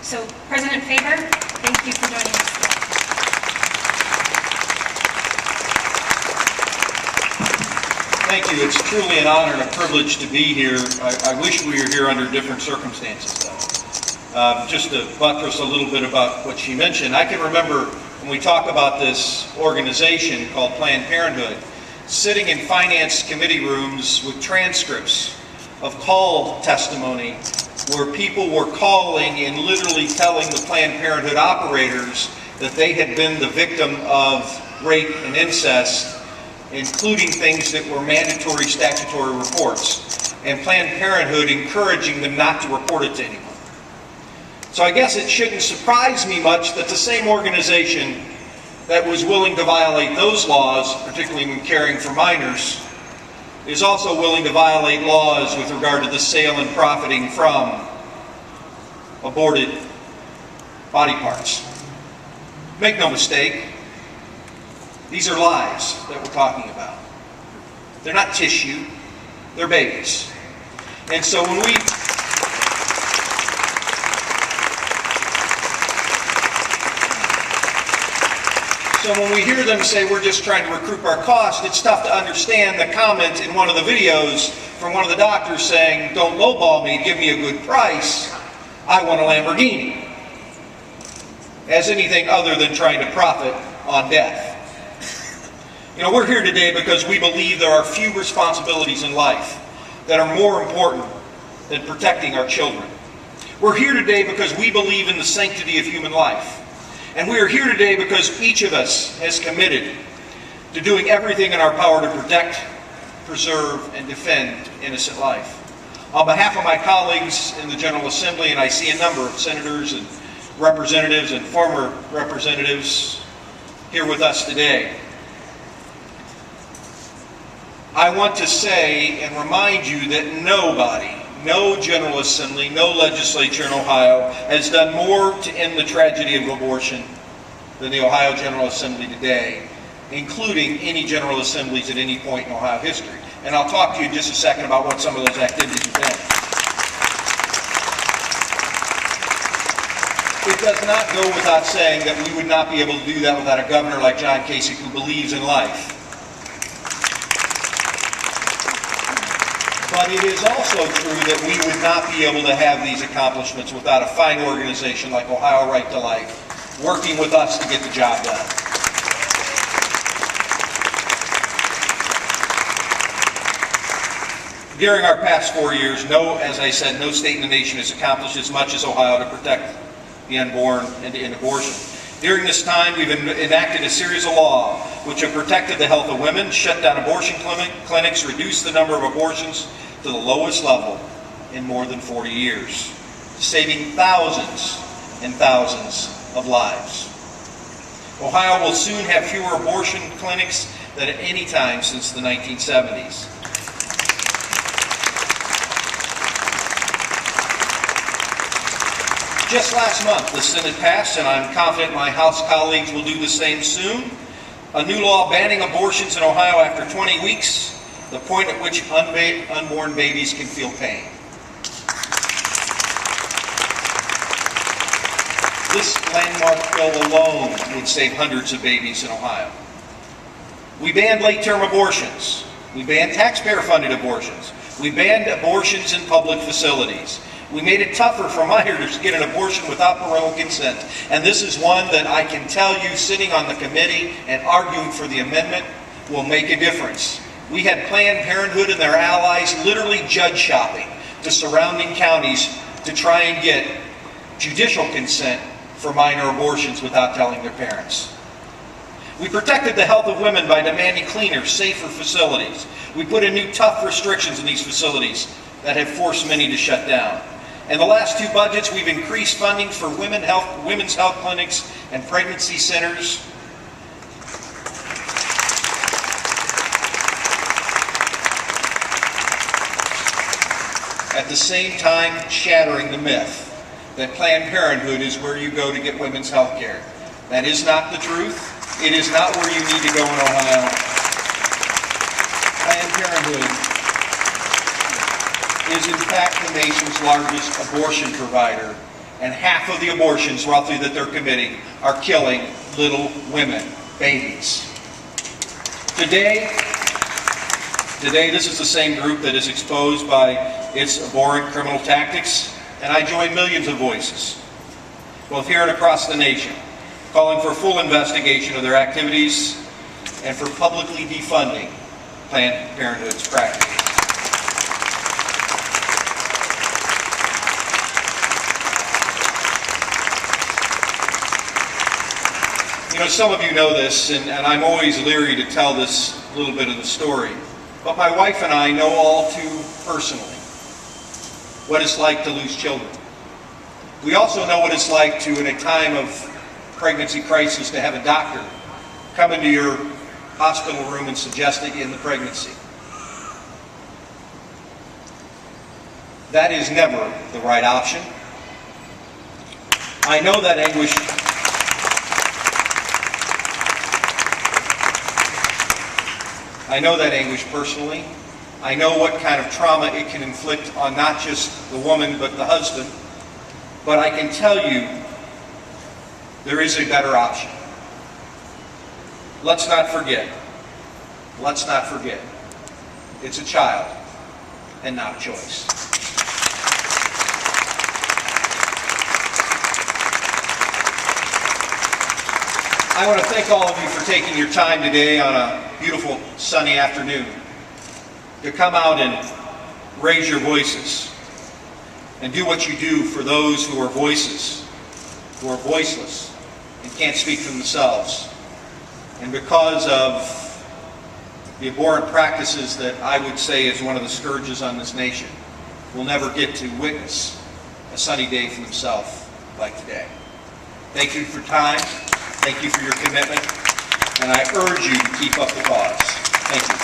So, President Faber, thank you for joining us today. Thank you. It's truly an honor and a privilege to be here. I wish we were here under different circumstances, though. Just to buttress a little bit about what she mentioned, I can remember when we talk about this organization called Planned Parenthood, sitting in finance committee rooms with transcripts of call testimony where people were calling and literally telling the Planned Parenthood operators that they had been the victim of rape and incest, including things that were mandatory statutory reports, and Planned Parenthood encouraging them not to report it to anyone. So I guess it shouldn't surprise me much that the same organization that was willing to violate those laws, particularly when caring for minors, is also willing to violate laws with regard to the sale and profiting from aborted body parts. Make no mistake, these are lives that we're talking about. They're not tissue, they're babies. And so when we hear them say we're just trying to recoup our cost, it's tough to understand the comment in one of the videos from one of the doctors saying, "Don't lowball me, give me a good price, I want a Lamborghini," as anything other than trying to profit on death. You know, we're here today because we believe there are few responsibilities in life that are more important than protecting our children. We're here today because we believe in the sanctity of human life. And we are here today because each of us has committed to doing everything in our power to protect, preserve, and defend innocent life. On behalf of my colleagues in the General Assembly, and I see a number of senators and representatives and former representatives here with us today, I want to say and remind you that nobody, no General Assembly, no legislature in Ohio has done more to end the tragedy of abortion than the Ohio General Assembly today, including any General Assemblies at any point in Ohio history. And I'll talk to you in just a second about what some of those activities have been. It does not go without saying that we would not be able to do that without a governor like John Kasich who believes in life. But it is also true that we would not be able to have these accomplishments without a fine organization like Ohio Right to Life working with us to get the job done. During our past 4 years, as I said, no state in the nation has accomplished as much as Ohio to protect the unborn and to end abortion. During this time, we've enacted a series of laws which have protected the health of women, shut down abortion clinics, reduced the number of abortions to the lowest level in more than 40 years, saving thousands and thousands of lives. Ohio will soon have fewer abortion clinics than at any time since the 1970s. Just last month, the Senate passed, and I'm confident my House colleagues will do the same soon, a new law banning abortions in Ohio after 20 weeks, the point at which unborn babies can feel pain. This landmark bill alone would save hundreds of babies in Ohio. We banned late-term abortions. We banned taxpayer-funded abortions. We banned abortions in public facilities. We made it tougher for minors to get an abortion without parental consent. And this is one that I can tell you, sitting on the committee and arguing for the amendment, will make a difference. We had Planned Parenthood and their allies literally judge shopping to surrounding counties to try and get judicial consent for minor abortions without telling their parents. We protected the health of women by demanding cleaner, safer facilities. We put in new tough restrictions in these facilities that have forced many to shut down. In the last two budgets, we've increased funding for women's health clinics and pregnancy centers. At the same time, shattering the myth that Planned Parenthood is where you go to get women's health care. That is not the truth. It is not where you need to go in Ohio. Planned Parenthood is in fact the nation's largest abortion provider and half of the abortions, roughly, that they're committing are killing little women, babies. Today, this is the same group that is exposed by its abhorrent criminal tactics, and I join millions of voices, both here and across the nation, calling for full investigation of their activities and for publicly defunding Planned Parenthood's practices. You know, some of you know this, and I'm always leery to tell this little bit of the story, but my wife and I know all too personally what it's like to lose children. We also know what it's like to, in a time of pregnancy crisis, to have a doctor come into your hospital room and suggest that you end the pregnancy. That is never the right option. I know that anguish. I know that anguish personally. I know what kind of trauma it can inflict on not just the woman but the husband. But I can tell you there is a better option. Let's not forget. Let's not forget. It's a child and not a choice. I want to thank all of you for taking your time today on a beautiful sunny afternoon to come out and raise your voices and do what you do for those who are voices, who are voiceless and can't speak for themselves. And because of the abhorrent practices that I would say is one of the scourges on this nation, will never get to witness a sunny day for themselves like today. Thank you for time. Thank you for your commitment. And I urge you to keep up the cause. Thank you.